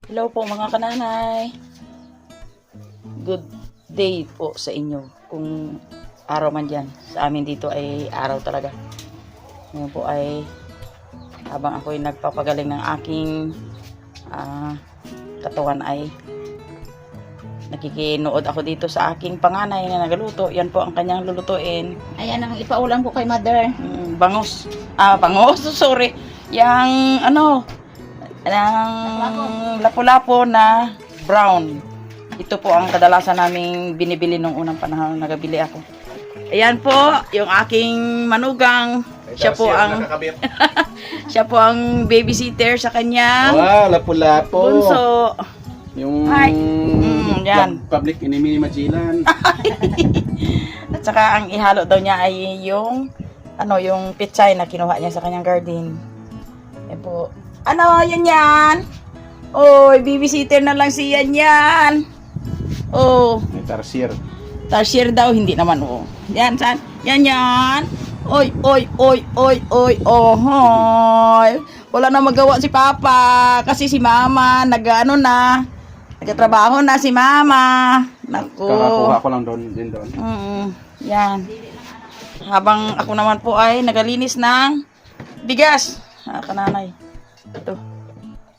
Hello po mga kananay. Good day po sa inyo. Kung araw man dyan. Sa amin dito ay araw talaga. Ngayon po ay habang ako'y nagpapagaling ng aking katawan ay nakikinood ako dito sa aking panganay na nagaluto. Yan po ang kanyang lulutuin. Ayan ang ipaulam ko kay mother. Bangos. Bangos. Sorry. Yang ng lapu-lapu na brown. Ito po ang kadalasan naming binibili nung unang panahon na nagabili ako. Ayan po, yung aking manugang. Siya po ang siya po ang babysitter sa kanyang lapu-lapu. bunso. Yung yan. public enemy ni Magellan. At saka ang ihalo daw niya ay yung yung pechay na kinuha niya sa kanyang garden. Ayan po. Yan. Oy, babysitter na lang si yan. Oh, May tarsier. tarsier daw, hindi naman Yan, saan? Yan. Oy. Ohoy. Wala na magawa si Papa kasi si Mama nagtrabaho na si Mama. Naku. Kakakuha ko lang din doon. Yan. Habang ako naman po ay nagalinis ng bigas. Kananay. Ito.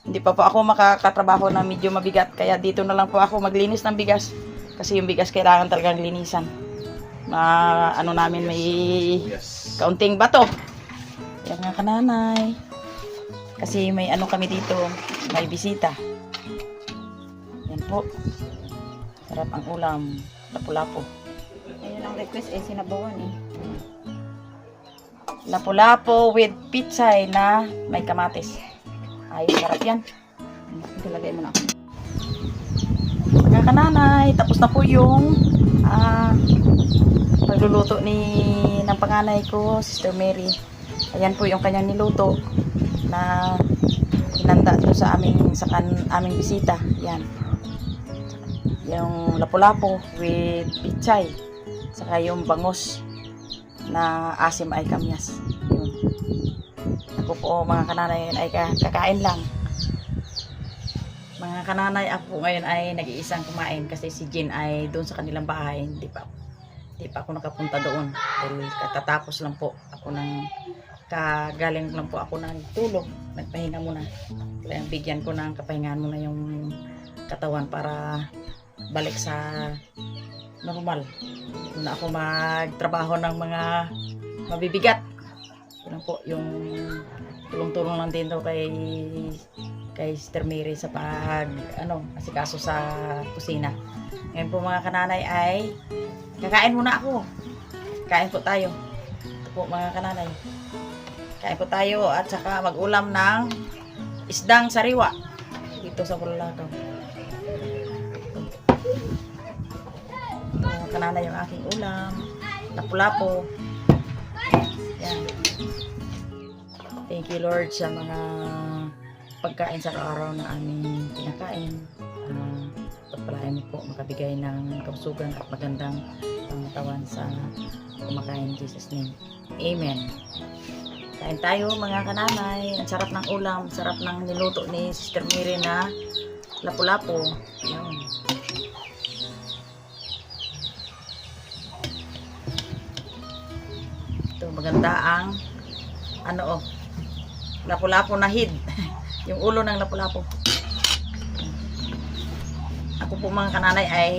Hindi pa po ako makakatrabaho na medyo mabigat. Kaya dito na lang po ako maglinis ng bigas. Kasi yung bigas kailangan talagang linisan. Namin may kaunting bato. Yan nga kananay. Kasi may kami dito. May bisita. Yan po. Sarap ang ulam. Lapu-lapu. Ayun ang request sinabawan Lapu-lapu with pitsay na may kamatis. Ay, sarap yan. Ilagay mo na ako. Mga kananay, tapos na po yung pagluluto ng panganay ko, Sister Mary. Ayan po yung kanyang niluto na hinanda doon sa aming bisita. Yan. Yung lapu-lapu with pitsay. Saka yung bangus na asim ay kamyas. Yun. Ako po mga kananay ay kakain lang. Mga kananay, ako ngayon ay nag-iisang kumain kasi si Jean ay doon sa kanilang bahay. Hindi pa ako nakapunta doon. Dahil katatapos lang po ako kagaling lang po ako ng tulog. Nagpahinga muna. Kaya bigyan ko ng kapahingaan muna yung katawan para balik sa normal. Hindi na ako magtrabaho ng mga mabibigat. Yun po yung tulong-tulong lang din daw kay Sister Mary sa asikaso sa kusina. Ngayon po mga kananay ay kakain muna ako. Kain po tayo. Ito po mga kananay. Kain po tayo at saka mag-ulam ng isdang sariwa dito sa Bulacau. Ito mga kananay yung aking ulam. Lapu-lapu. Yan. Thank you Lord sa mga pagkain sa araw na aming pinakain. Pagpalain mo po makabigay ng kabusugan at magandang pangatawan sa kumakain in Jesus name. Amen. Kain tayo mga kananay. Ang sarap ng ulam, sarap ng niluto ni Sister Mary na lapu-lapu. Yan. Ito maganda ang lapu-lapu na hid. Yung ulo ng lapu-lapu. Ako po mga kananay ay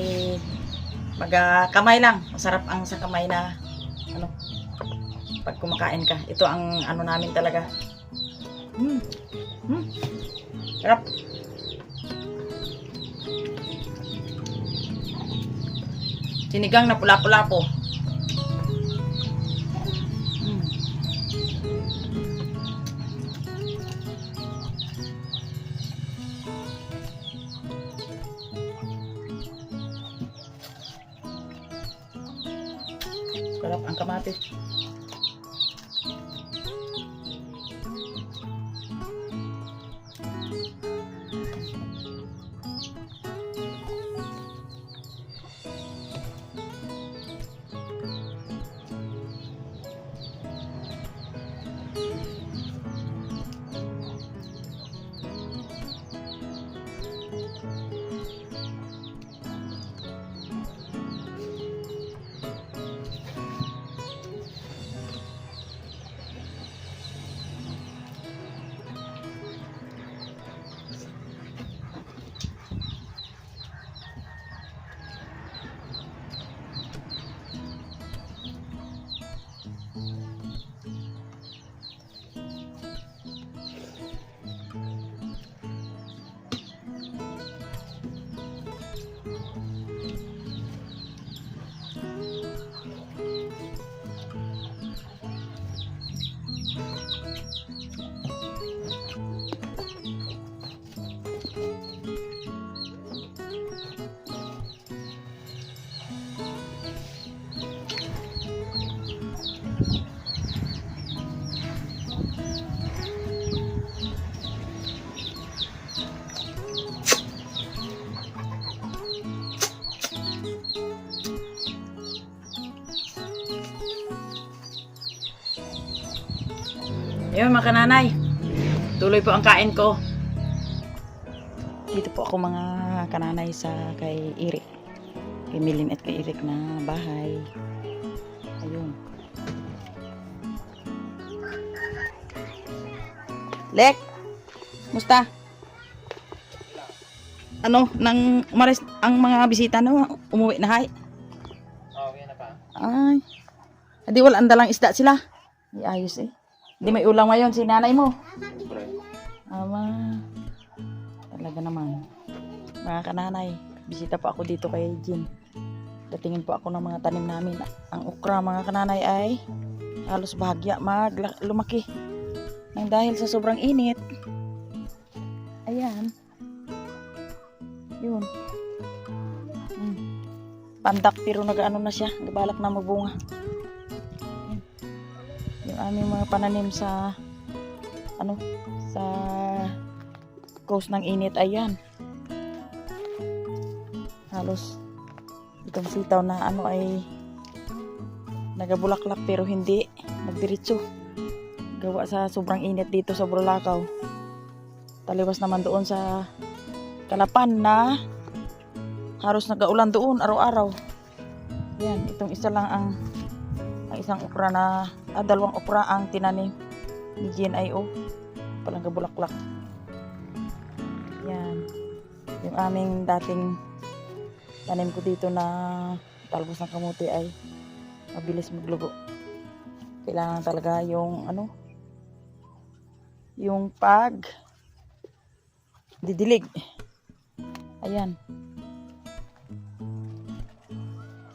magkamay lang. Masarap ang sa kamay na pag kumakain ka. Ito ang namin talaga. Sarap. Sinigang na lapu-lapu. Sarap ang kamatis. Ayun mga kananay, tuloy po ang kain ko. Dito po ako mga kananay sa kay Eric. Kay Milin at kay Eric na bahay. Ayun. Lek, musta? Ano, nang umalis ang mga bisita no, umuwi na hay? Okay na pa. Ay, hindi wala andalang isda sila. Ay, ayos eh. Hindi may ulam ngayon si nanay mo. Ama, talaga naman. Mga kananay, bisita po ako dito kay Jean. Datingin po ako ng mga tanim namin. Ang okra mga kananay ay halos bahagya lumaki. Nang dahil sa sobrang init. Ayan. Yun. Pandak pero nag-ano na siya. Nabalak na magbunga. Ayan. Yung aming mga pananim sa sa coast ng init. Ayan. Halos itong sitaw na ay nagabulaklak pero hindi nagdiretso. Gawa sa sobrang init dito sa Boracay. Taliwas naman doon sa Kalapan na halos nagaulan doon araw-araw. Yan, itong isa lang ang isang okra na dalawang okra ang tinanim ni GNIO. Palang kabulaklak. Yan. Yung aming dating tanim ko dito na talbos ng kamuti ay mabilis maglugo. Kailangan talaga yung yung didilig. Ayan.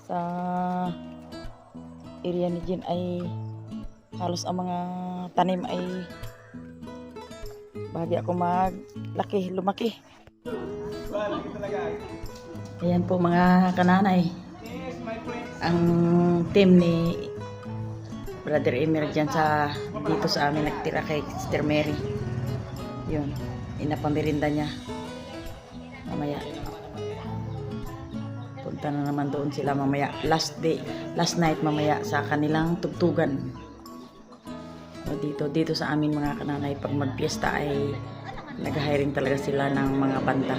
Sa area ni Jean ay halos ang mga tanim ay bahagi ako lumaki. Ayan po mga kananay. Ang team ni Brother Emer dyan dito sa amin nagtira kay Sister Mary. Yun, inapamirinda niya. Mamaya punta na naman doon sila mamaya. Last night mamaya sa kanilang tugtugan. Dito sa amin mga kananay pag magpiesta ay nag-hiring talaga sila ng mga banda.